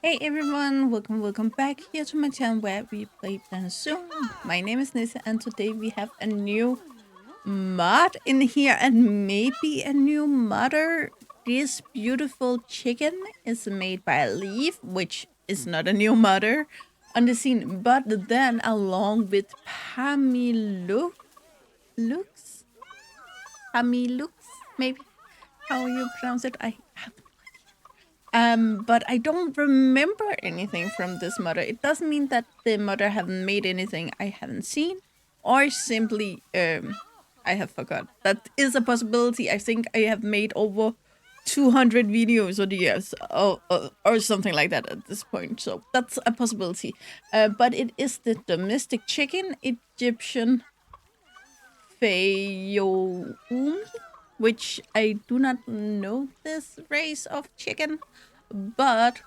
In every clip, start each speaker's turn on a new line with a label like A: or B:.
A: Hey everyone, welcome back here to my channel where we play Planet Zoo. My name is Nissa and today we have a new mod in here and maybe a new mother. This beautiful chicken is made by Leaf, which is not a new mother on the scene, but then along with Pamiloux, Lux, Pamilux, maybe how you pronounce it. I have but I don't remember anything from this mother. It doesn't mean that the mother haven't made anything I haven't seen, or simply I have forgot. That is a possibility. I think I have made over 200 videos or years or something like that at this point. So that's a possibility. But it is the domestic chicken Egyptian Fayoumi, which I do not know this race of chicken, but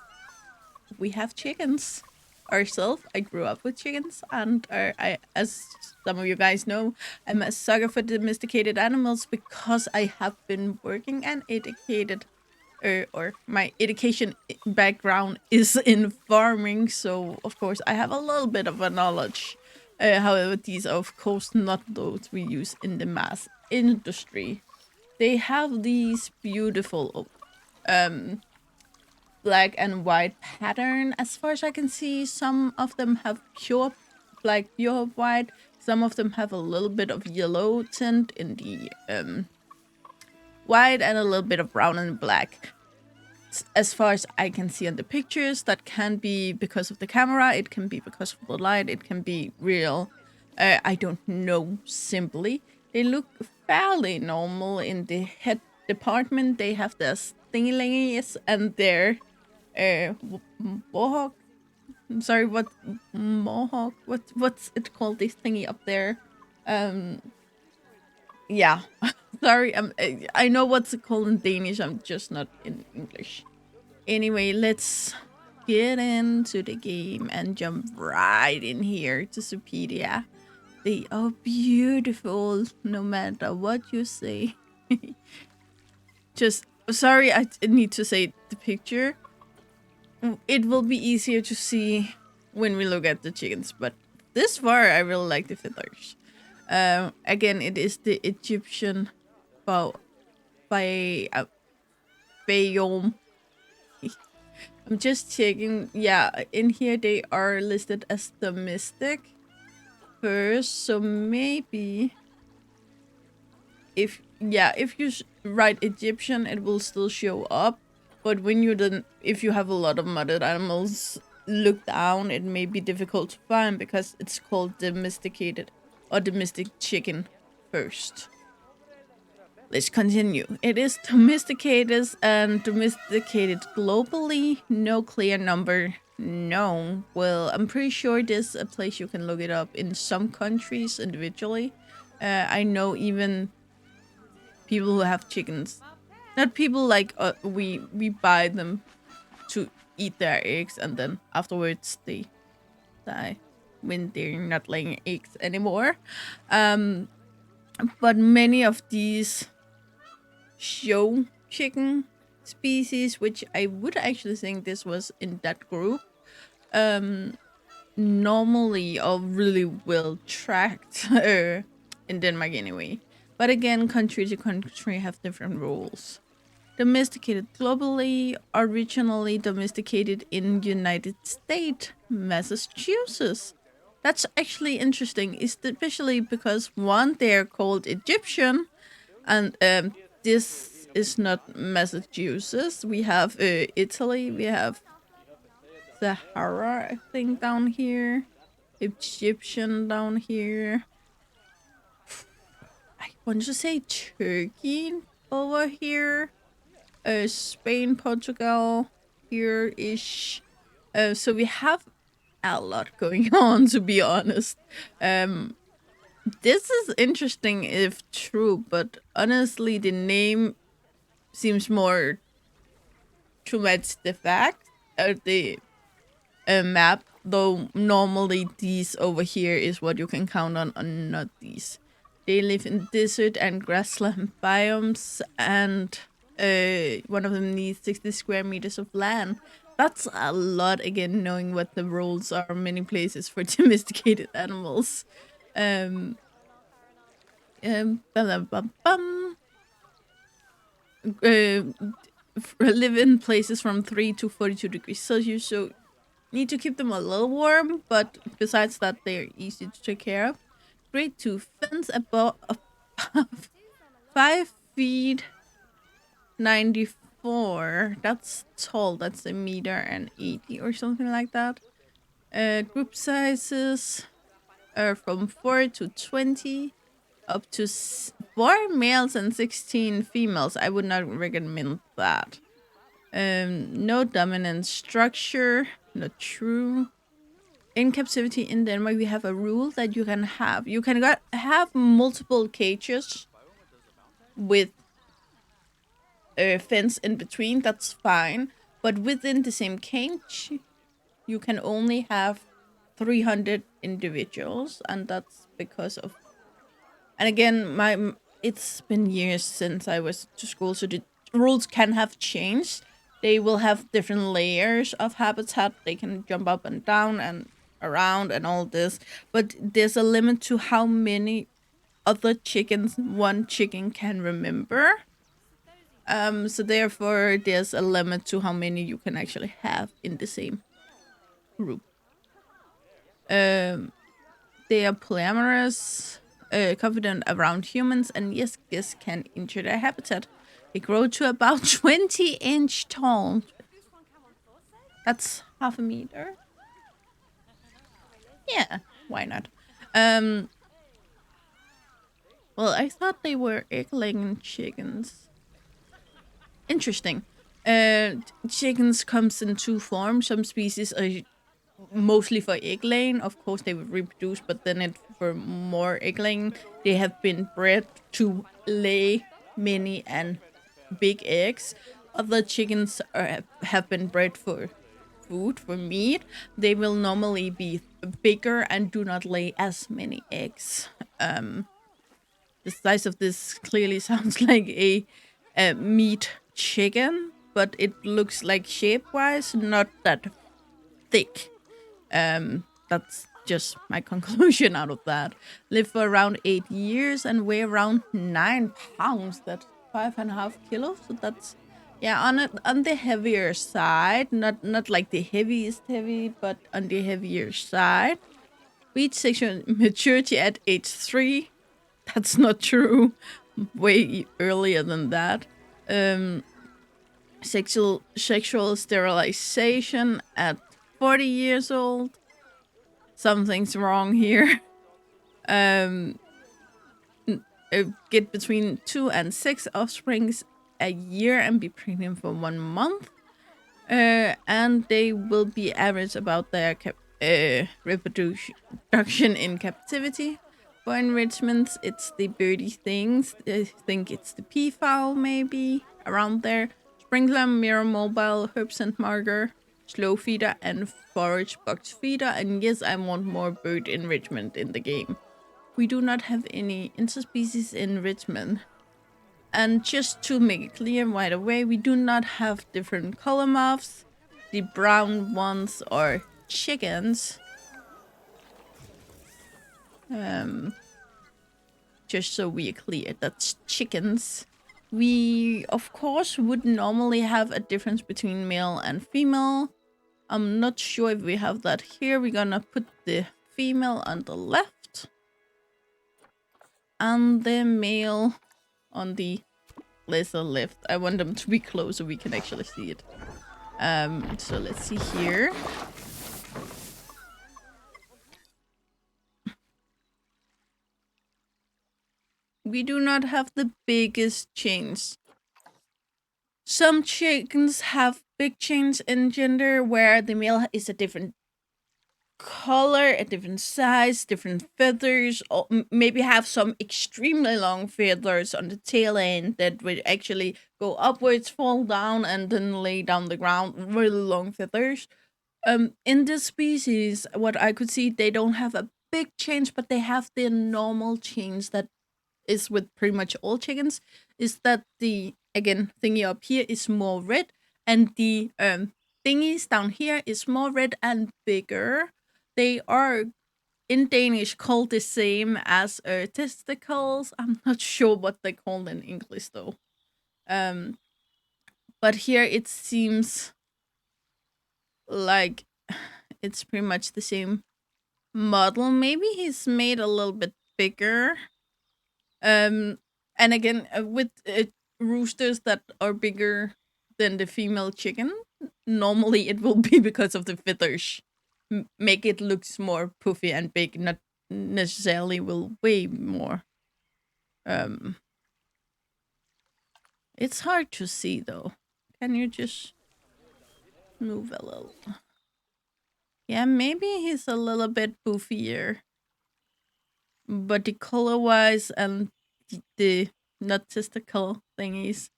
A: we have chickens ourselves. I grew up with chickens, and as some of you guys know, I'm a sucker for domesticated animals because I have been working and educated, or my education background is in farming. So of course, I have a little bit of a knowledge. However, these are of course not those we use in the mass industry. They have these beautiful black and white pattern. As far as I can see, some of them have pure black, pure white. Some of them have a little bit of yellow tint in the white and a little bit of brown and black. As far as I can see on the pictures, that can be because of the camera, it can be because of the light, it can be real. I don't know simply. They look fairly normal in the head department. They have their thingy and their mohawk. I'm sorry, what mohawk? What's it called? This thingy up there. Um, yeah. Sorry, I know what's it called in Danish. I'm just not in English. Anyway, let's get into the game and jump right in here to Supedia. They are beautiful, no matter what you say. Just sorry, I need to say the picture. It will be easier to see when we look at the chickens, but this far I really like the feathers. Again, it is the Egyptian by Fayoum. I'm just checking. Yeah, in here they are listed as domestic first, so maybe if you write Egyptian, it will still show up. But when you then, if you have a lot of mudded animals, look down, it may be difficult to find because it's called domesticated or domestic chicken first. Let's continue. It is domesticated and domesticated globally. No clear number known. Well, I'm pretty sure there's a place you can look it up in some countries individually. I know even people who have chickens. Not people like we buy them to eat their eggs and then afterwards they die when they're not laying eggs anymore. But many of these show chicken species, which I would actually think this was in that group, normally are really well tracked in Denmark anyway. But again, country to country have different rules. Domesticated globally, originally domesticated in United States, Massachusetts. That's actually interesting, especially because one, they're called Egyptian, and this is not Massachusetts. We have Italy, we have Sahara, I think, down here, Egyptian down here. I want to say Turkey over here. Spain, Portugal, here ish. So we have a lot going on, to be honest. This is interesting if true, but honestly, the name seems more to match the fact of the map. Though normally these over here is what you can count on, and not these. They live in desert and grassland biomes, and one of them needs 60 square meters of land. That's a lot again, knowing what the rules are in many places for domesticated animals. Um, bum, bum, bum, bum. Live in places from 3 to 42 degrees Celsius, so need to keep them a little warm, but besides that, they're easy to take care of. Great to fence above 5 feet 94. That's tall. That's a meter and 80 or something like that. Group sizes are from 4 to 20, up to 4 males and 16 females. I would not recommend that. No dominant structure. Not true. In captivity in Denmark, we have a rule that you can have multiple cages with a fence in between. That's fine, but within the same cage, you can only have 300 individuals, and that's because of. And again, it's been years since I was to school, so the rules can have changed. They will have different layers of habitat. They can jump up and down and around and all this, but there's a limit to how many other chickens one chicken can remember. So therefore, there's a limit to how many you can actually have in the same group. Um, they are polyamorous, confident around humans, and yes, this can injure their habitat. They grow to about 20-inch tall. That's half a meter. Yeah, why not? Well, I thought they were egg-laying chickens. Interesting. Chickens comes in two forms. Some species are mostly for egg laying. Of course, they would reproduce, but then it for more egg laying, they have been bred to lay many and big eggs. Other chickens have been bred for food, for meat. They will normally be bigger and do not lay as many eggs. The size of this clearly sounds like a meat chicken, but it looks like shape-wise not that thick. That's just my conclusion out of that. Live for around 8 years and weigh around 9 pounds. That's 5.5 kilos. So that's on the heavier side. Not like the heaviest heavy, but on the heavier side. Reach sexual maturity at age 3. That's not true. Way earlier than that. Sexual sterilization at 40 years old. Something's wrong here. Get between 2 and 6 offsprings a year and be pregnant for 1 month. And they will be average about their reproduction in captivity. For enrichments, it's the birdie things. I think it's the peafowl, maybe, around there. Sprinkler, mirror mobile, herbs and marker, slow feeder, and forage box feeder. And yes, I want more bird enrichment in the game. We do not have any interspecies enrichment. And just to make it clear right away, we do not have different color moths. The brown ones are chickens. Just so we are clear, that's chickens. We, of course, would normally have a difference between male and female. I'm not sure if we have that here. We're gonna put the female on the left and the male on the lesser left. I want them to be close so we can actually see it. So let's see here. We do not have the biggest change. Some chickens have big change in gender where the male is a different color, a different size, different feathers, or maybe have some extremely long feathers on the tail end that would actually go upwards, fall down, and then lay down the ground. Really long feathers. In this species, what I could see, they don't have a big change, but they have the normal change that is with pretty much all chickens, is that the, again, thingy up here is more red, and the thingies down here is more red and bigger. They are in Danish called the same as testicles. I'm not sure what they call in English though. Um, but here it seems like it's pretty much the same model. Maybe he's made a little bit bigger. And again, with roosters that are bigger than the female chicken, normally it will be because of the feathers. Make it looks more puffy and big, not necessarily will weigh more. Um, it's hard to see though. Can you just move a little? Yeah, maybe he's a little bit puffier, but the color wise and the not testicle thingies,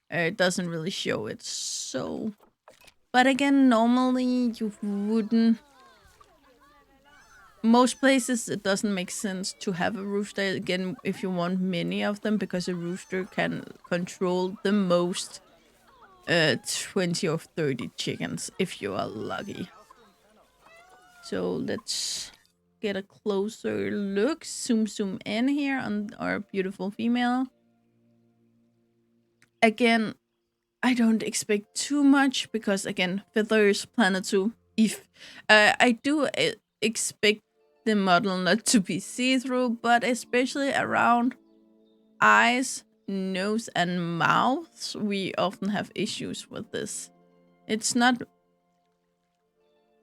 A: it doesn't really show it. So, but again, normally you wouldn't. Most places it doesn't make sense to have a rooster again if you want many of them, because a rooster can control the most 20 or 30 chickens if you are lucky. So let's get a closer look. Zoom in here on our beautiful female. Again, I don't expect too much because again, feathers, planet 2. If I do expect the model not to be see-through, but especially around eyes, nose, and mouths, we often have issues with this. It's not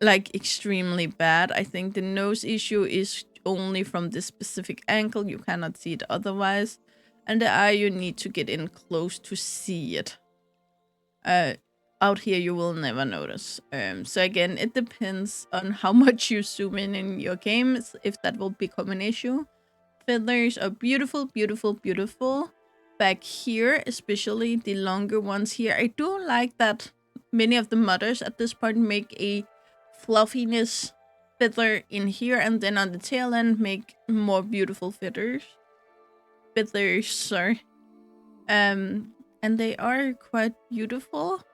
A: like extremely bad. I think the nose issue is only from this specific angle. You cannot see it otherwise. And the eye, you need to get in close to see it. Out here you will never notice. So again, it depends on how much you zoom in your games, if that will become an issue. Feathers are beautiful, beautiful, beautiful. Back here, especially the longer ones here. I do like that many of the modders at this point make a fluffiness feather in here, and then on the tail end make more beautiful feathers. Sorry. And they are quite beautiful.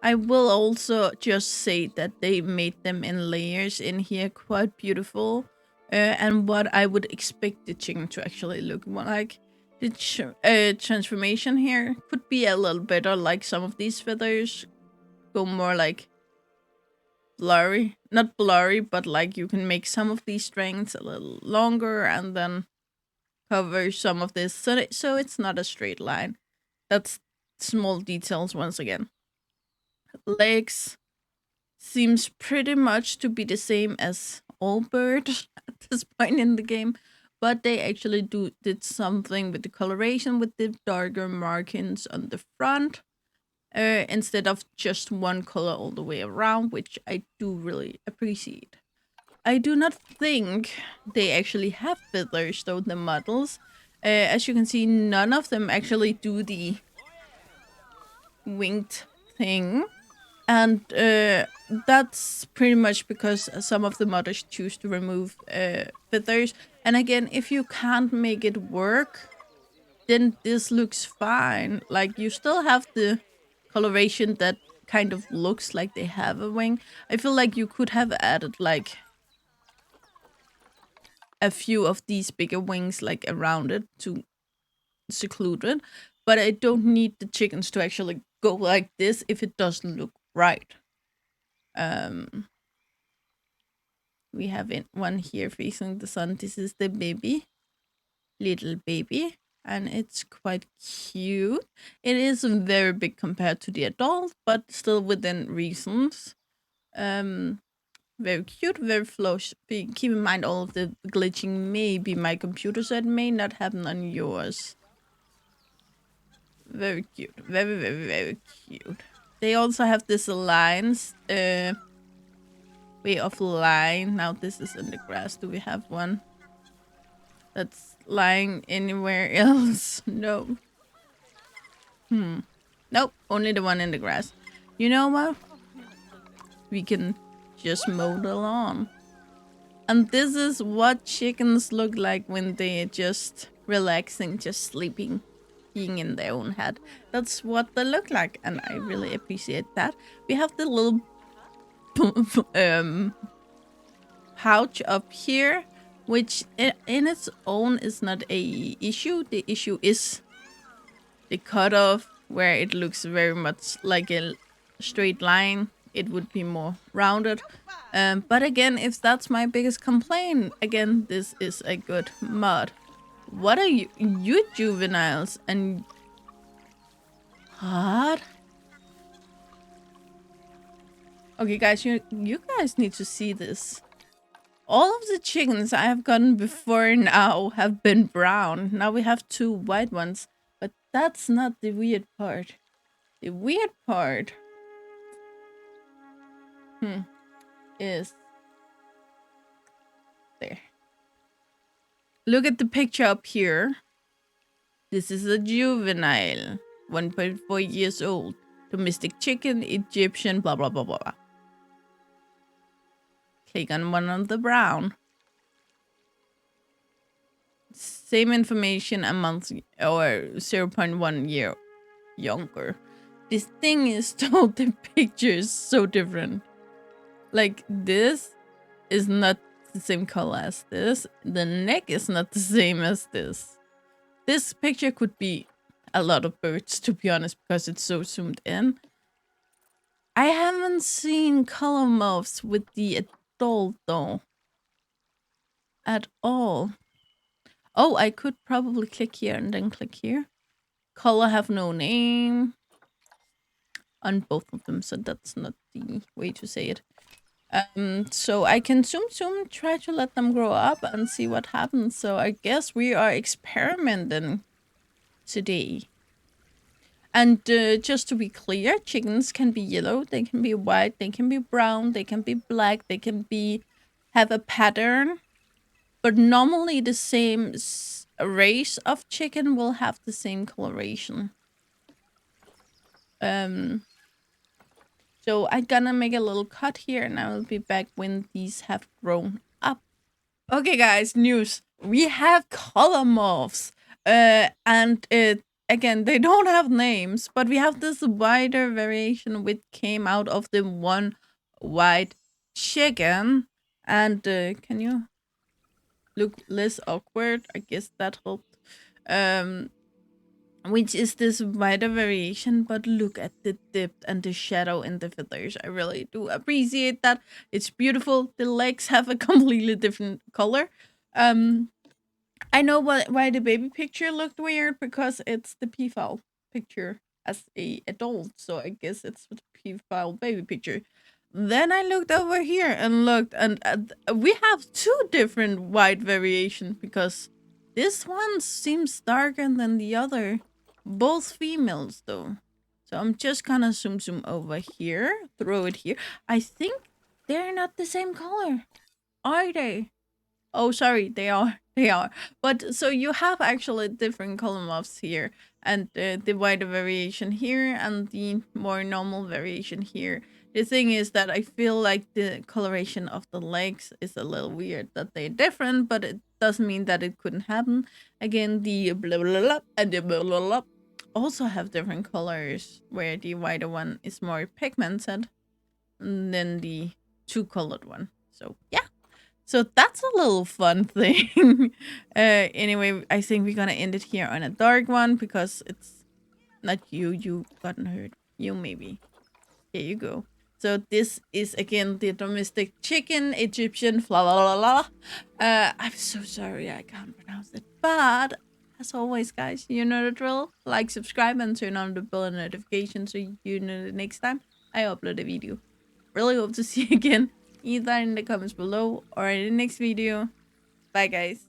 A: I will also just say that they made them in layers in here, quite beautiful. And what I would expect the chicken to actually look more like. The transformation here could be a little better, like some of these feathers go more like blurry. Not blurry, but like you can make some of these strands a little longer and then cover some of this. So it's not a straight line. That's small details once again. Legs seems pretty much to be the same as all birds at this point in the game, but they actually did something with the coloration with the darker markings on the front instead of just one color all the way around, which I do really appreciate. I do not think they actually have feathers though, the models. As you can see, none of them actually do the winged thing. And that's pretty much because some of the modders choose to remove feathers. And again, if you can't make it work, then this looks fine. Like, you still have the coloration that kind of looks like they have a wing. I feel like you could have added, like, a few of these bigger wings, like, around it to seclude it. But I don't need the chickens to actually go like this if it doesn't look right. We have one here facing the sun. This is the baby, little baby, and it's quite cute. It is very big compared to the adult, but still within reasons. Very cute, very fluffy. Keep in mind all of the glitching may be my computer, so it may not happen on yours. Very cute, very, very, very cute. They also have this alliance way of lying. Now this is in the grass. Do we have one that's lying anywhere else? No. Nope, only the one in the grass. You know what? We can just mow the lawn. And this is what chickens look like when they're just relaxing, just sleeping, being in their own head. That's what they look like, and I really appreciate that. We have the little pouch up here, which in its own is not a issue. The issue is the cutoff, where it looks very much like a straight line. It would be more rounded. But again, if that's my biggest complaint, again, this is a good mod. What are you juveniles and what? Okay, guys, you guys need to see this. All of the chickens I have gotten before now have been brown. Now we have 2 white ones, but that's not the weird part. The weird part is there. Look at the picture up here. This is a juvenile, 1.4 years old, domestic chicken, Egyptian, blah blah blah blah blah. Click on one of the brown. Same information, a month or 0.1 year younger. This thing is though the picture is so different. Like, this is not the same color as this. The neck is not the same as this. This picture could be a lot of birds, to be honest, because it's so zoomed in. I haven't seen color morphs with the adult though. At all. Oh, I could probably click here and then click here. Color have no name on both of them, so that's not the way to say it. So I can zoom, try to let them grow up and see what happens. So I guess we are experimenting today. And just to be clear, chickens can be yellow, they can be white, they can be brown, they can be black, they can have a pattern. But normally the same race of chicken will have the same coloration. So I'm gonna make a little cut here and I will be back when these have grown up. Okay guys, news. We have color morphs. And again, they don't have names, but we have this wider variation which came out of the one white chicken. And can you look less awkward? I guess that helped. Which is this wider variation, but look at the depth and the shadow in the feathers. I really do appreciate that. It's beautiful. The legs have a completely different color. I know why the baby picture looked weird, because it's the p-file picture as a adult, so I guess it's the p-file baby picture. Then I looked over here and looked, and we have 2 different white variations, because this one seems darker than the other. Both females though. So I'm just gonna zoom over here, throw it here. I think they're not the same color, are they? Oh, sorry, they are. They are. But so you have actually different color morphs here, and the wider variation here, and the more normal variation here. The thing is that I feel like the coloration of the legs is a little weird, that they're different, but it doesn't mean that it couldn't happen. Again, the blah blah blah and the blah blah blah also have different colors, where the wider one is more pigmented than the 2-colored one. So yeah. So that's a little fun thing. Anyway, I think we're gonna end it here on a dark one, because it's not you gotten hurt. You maybe. Here you go. So this is again the domestic chicken, Egyptian, blah blah blah blah. I'm so sorry I can't pronounce it. But as always, guys, you know the drill. Like, subscribe, and turn on the bell notification so you know the next time I upload a video. Really hope to see you again, either in the comments below or in the next video. Bye, guys.